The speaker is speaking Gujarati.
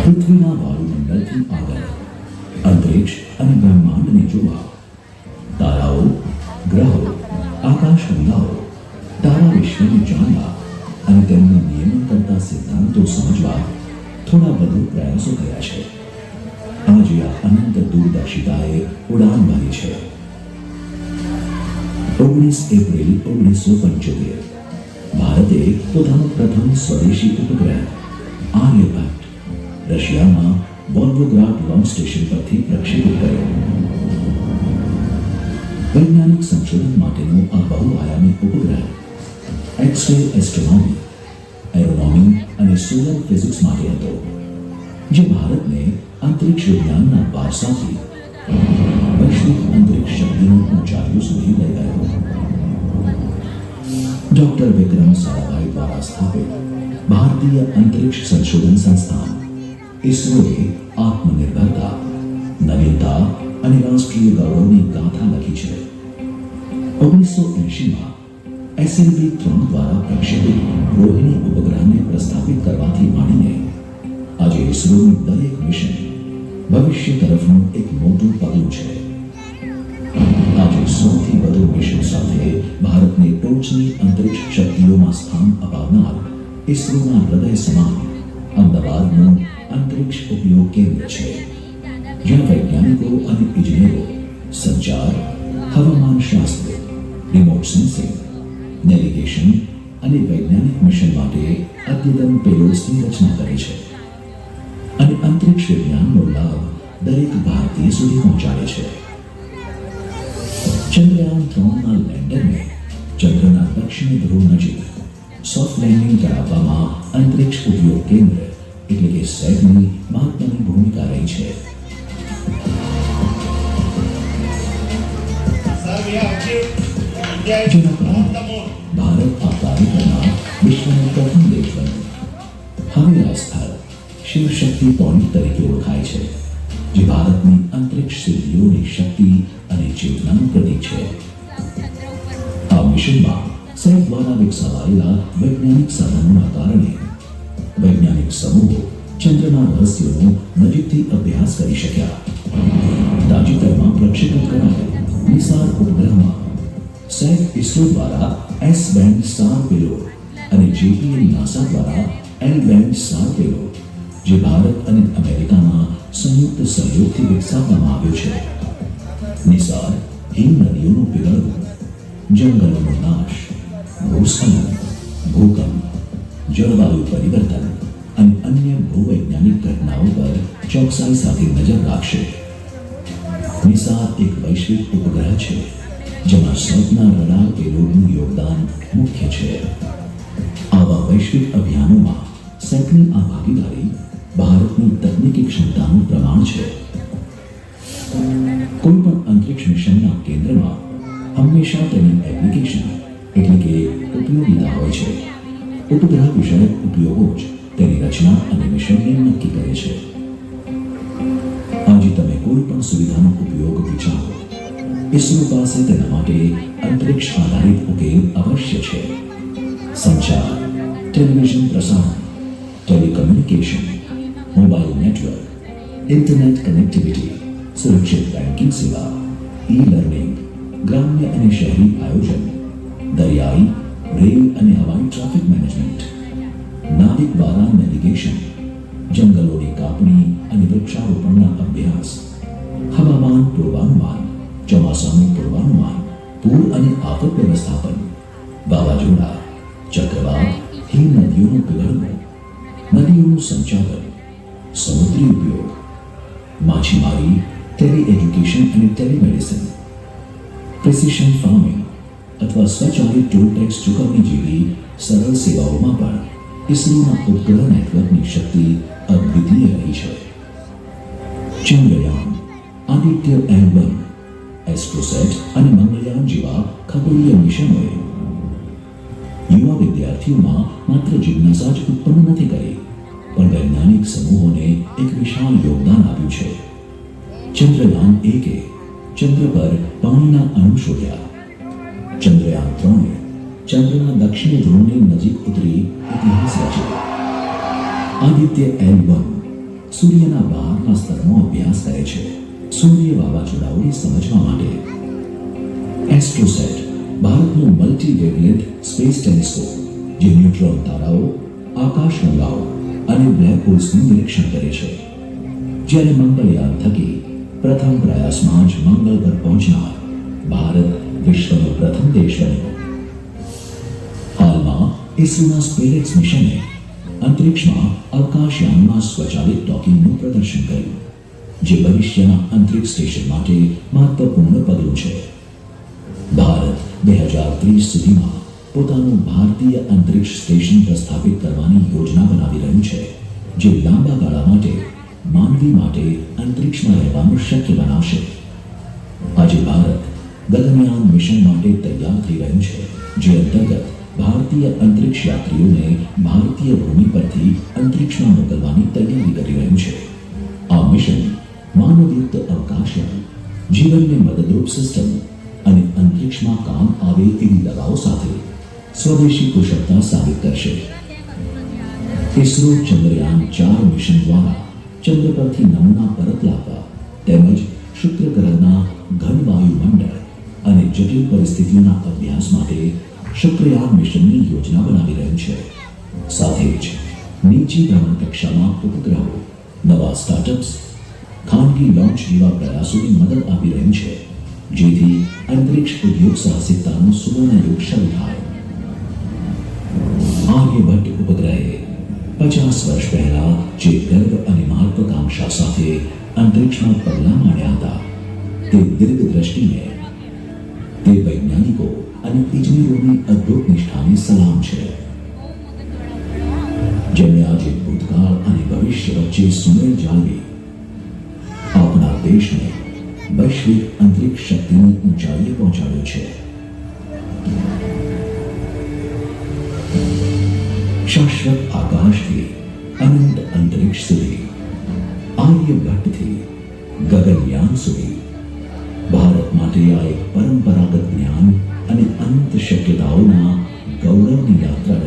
પૃથ્વીના વાયુમંડળથી આગળ અંતરિક્ષ અને બ્રહ્માંડને જોવા, તારાઓ, ગ્રહો, આકાશગંગાઓ, તારા વિશ્વને જાણવા અને તેમનું નિયમન કરતા સિદ્ધાંતો સમજવા થોડા વધુ પ્રયાસો કર્યા છે. આજે આ અનંત દૂરદર્શિતાએ ઉડાન ભરી છે. 19 એપ્રિલ 1975 ભારતે પોતાનું પ્રથમ સ્વદેશી ઉપગ્રહ આર્યભટ્ટ રશિયામાં વોલ્ગોગ્રાડ લોન્ચ સ્ટેશન પરથી પ્રક્ષેપિત કર્યો. વૈજ્ઞાનિક સંશોધન માટેનો આ બહુઆયામી ઉપગ્રહ એક્સ-રે એસ્ટ્રોનોમી, એરોનોમી અને સોલર ફિઝિક્સ માટે હતો, જે ભારતને અંતરિક્ષ વિજ્ઞાનના વારસાથી વૈશ્વિક અંતરિક્ષ શક્તિની ઊંચાઈઓ સુધી લઈ ગયો. ડોક્ટર વિક્રમ સારાભાઈ દ્વારા સ્થાપિત ભારતીય અંતરિક્ષ સંશોધન સંસ્થાન ઇસરોએ આત્મનિર્ભરતા, નવીનતા અને રાષ્ટ્રીય ગૌરવની ગાથા લખી છે. 1980માં SLV-3 દ્વારા પ્રક્ષેપિત રોહિણી ઉપગ્રહને પ્રસ્થાપિત કરવાથી માંડીને આજે ઇસરોનું દરેક મિશન ભવિષ્ય તરફનું એક મોટું પગલું છે. આજે 100થી વધુ મિશન સાથે ભારતને ટોચની અંતરિક્ષ શક્તિઓમાં સ્થાન અપાવનાર ઇસરોના હૃદય સમાન અમદાવાદનું અંતરિક્ષ ઉપયોગ કેન્દ્ર છે, જ્યાં વૈજ્ઞાનિકો અને ઇજનેરો સંચાર, હવામાનશાસ્ત્ર, રિમોટ સેન્સિંગ, નેવિગેશન અને વૈજ્ઞાનિક મિશન માટે અદ્યતન પેલોડ્સની રચના કરે છે અને અંતરિક્ષ વિજ્ઞાનનો લાભ દરેક ભારતીય સુધી પહોંચાડે છે. ચંદ્રયાન-3ના લેન્ડરને ચંદ્રના દક્ષિણ ધ્રુવ નજીક સોફ્ટ લેન્ડિંગ કરાવવામાં અંતરિક્ષ ઉપયોગ કેન્દ્ર એટલે કે સેટની મહત્વની ભૂમિકા રહી છે. જેના કારણે ભારત આ કાર્યક્રમના વિશ્વનું પ્રથમ દેશ બન્યું. હવે આ સ્થળ શિવશક્તિ પોઈન્ટ તરીકે ઓળખાય છે, જે ભારતની અંતરિક્ષ સિદ્ધિઓની શક્તિ અને ચેતનાનું પ્રતીક છે. આ મિશનમાં સેટ દ્વારા વિકસાવાયેલા વૈજ્ઞાનિક સાધનોના કારણે વૈજ્ઞાનિક સમૂહો ચંદ્રના રહસ્યોનો નજીકથી અભ્યાસ કરી શક્યા. તાજેતરમાં પ્રક્ષેપિત કરાયેલ નિસાર ઉપગ્રહમાં સેટ ઇસરો દ્વારા એસ બેન્ડ સ્ટાર પેલોડ અને JPL નાસા દ્વારા L બેન્ડ સ્ટાર પેલોડ, જે ભારત અને અમેરિકાના સંયુક્ત સહયોગથી વિકસાવવામાં આવ્યો છે. નિસાર હિમ નદીઓનું પીગળવું, જંગલોનો નાશ, ભૂસ્ખલન, ભૂકંપ, જળવાયુ પરિવર્તન અને અન્ય ભૂવૈજ્ઞાનિક ઘટનાઓ પર ચોકસાઈ સાથે નજર રાખશે. નિસાર એક વૈશ્વિક ઉપગ્રહ છે, જેમાં સેટના રડાર પેલોડનું યોગદાન મુખ્ય છે. આવા વૈશ્વિક અભિયાનોમાં સેટની આ ભાગીદારી ભારતની તકનીકી ક્ષમતાનું પ્રમાણ છે. કોઈ પણ અંતરિક્ષ મિશનના કેન્દ્રમાં હંમેશા તેની એપ્લિકેશન એટલે કે ઉપયોગિતા હોય છે. ઉપગ્રહ વિષયક ઉપયોગો જ તેની રચના અને મિશનને નક્કી કરે છે. આજે તમે કોઈ પણ સુવિધાનો ઉપયોગ વિચારો, ઇસરો પાસે તેના માટે અંતરિક્ષ આધારિત ઉકેલ અવશ્ય છે. સંચાર, ટેલિવિઝન પ્રસારણ, telecommunication, mobile network, internet connectivity, સુરક્ષિત બેન્કિંગ સેવા, ઈ-લર્નિંગ, ગ્રામ્ય અને શહેરી આયોજન, દરિયાઈ, રેલ અને હવાઈ ટ્રાફિક મેનેજમેન્ટ, નાવિક દ્વારા નેવિગેશન, જંગલોની કાપણી અને વૃક્ષારોપણના અભ્યાસ, હવામાન પૂર્વાનુમાન, ચોમાસાનું પૂર્વાનુમાન, પૂર અને આફત વ્યવસ્થાપન, વાવાઝોડા, ચક્રવાત, હિમ નદીઓનું પીગળવું, નદીઓનું સંચાલન, સમુદ્રી ઉપયોગ, માછીમારી, ટેલી એજ્યુકેશન અને ટેલિમેડિસિન, પ્રિસિશન ફાર્મિંગ અથવા સ્વચાલિત ટોલ ટેક્સ ચૂકવણી જેવી સરળ સેવાઓમાં પણ ઇસરોના ઉપગ્રહ નેટવર્કની શક્તિ અદ્વિતીય રહી છે. ચંદ્રયાન, આદિત્ય L1, એસ્ટ્રોસેટ અને મંગળયાન જેવા ખગોળીય મિશનોએ યુવા વિદ્યાર્થીઓમાં માત્ર જિજ્ઞાસા જ ઉત્પન્ન નથી કરી, પણ વૈજ્ઞાનિક સમૂહોને એક વિશાળ યોગદાન આપ્યું છે. ચંદ્રયાન-1એ ચંદ્ર પર પાણીના અણુ શોધ્યા. ચંદ્રયાન-3એ ચંદ્રના દક્ષિણ ધ્રુવની નજીક ઉતરી ઇતિહાસ રચ્યો. આદિત્ય L1 સૂર્યના બહારના સ્તરનો અભ્યાસ કરે છે સૂર્ય વાવાઝોડાઓને સમજવા માટે. એસ્ટ્રોસેટ ભારતનું મલ્ટી વેવલેન્થ સ્પેસ ટેલિસ્કોપ જે ન્યુટ્રોન તારાઓ, આકાશગંગાઓ અને બ્લેક હોલ્સનું નિરીક્ષણ કરે છે. જ્યારે મંગળયાન થકી પ્રથમ પ્રયાસમાં જ મંગળ પર પહોંચનાર ભારત વિશ્વનો પ્રથમ દેશ બન્યો. હાલમાં ઇસરોના સ્પેસએક્સ મિશને અંતરિક્ષમાં અવકાશયાનના સ્વચાલિત ડોકિંગનું પ્રદર્શન કર્યું જે ભવિષ્યના અંતરિક્ષ સ્ટેશન માટે મહત્વપૂર્ણ પગલું છે. ભારત 2030 સુધીમાં પોતાનું ભારતીય અંતરિક્ષ સ્ટેશન પ્રસ્થાપિત કરવાની યોજના બનાવી રહ્યું છે જે લાંબા ગાળા માટે માનવી માટે અંતરિક્ષમાં રહેવાનું શક્ય બનાવશે. આજે ભારત ગગનયાન મિશન માટે તૈયાર થઈ રહ્યું છે જે અંતર્ગત ભારતીય અંતરિક્ષ યાત્રીઓને ભારતીય ભૂમિ પરથી અંતરિક્ષમાં મોકલવાની તૈયારી કરી રહ્યું છે. આ મિશન માનવયુક્ત અવકાશયાન, જીવનને મદદરૂપ સિસ્ટમ અને અંતરિક્ષમાં કામ આવે એવી દવાઓ સાથે સ્વદેશી કુશળતા સાબિત કરશે. ઇસરો ચંદ્રયાન 4 મિશન દ્વારા ચંદ્ર પરથી નમૂના પરત લાવવા તેમજ શુક્ર ગ્રહના ઘન વાયુમંડળ અને જટિલ પરિસ્થિતિઓના અભ્યાસ માટે શુક્રયાન મિશનની યોજના બનાવી રહ્યું છે. સાથે જ નીચી ભ્રમણ કક્ષામાં ઉપગ્રહો, નવા સ્ટાર્ટઅપ્સ, ખાનગી લોન્ચ જેવા પ્રયાસોની મદદ આપી રહ્યું છે જેથી અંતરિક્ષ ઉદ્યોગ સાહસિકતાનો સુવર્ણયુગ શરૂ થાય. આર્યભટ્ટ ઉપગ્રહે 50 વર્ષ પહેલા જે ગર્વ અને મહત્વાકાંક્ષા સાથે અંતરિક્ષમાં પગલાં માંડ્યા હતા તે દીર્ઘદ્રષ્ટિને, તે વૈજ્ઞાનિકો અને ઇજનેરોની અદ્ભુત નિષ્ઠાને સલામ છે જેમણે આજે ભૂતકાળ અને ભવિષ્ય વચ્ચે સુમેળ જાળવી આપણા દેશને વૈશ્વિક અંતરિક્ષ શક્તિની ઊંચાઈએ પહોંચાડ્યો છે. શાશ્વત આકાશથી અનંત અંતરિક્ષ સુધી, આર્યભટ્ટથી ગગનયાન સુધી ભારત માટે આ એક પરંપરાગત જ્ઞાન અને અનંત શક્યતાઓના ગૌરવની યાત્રા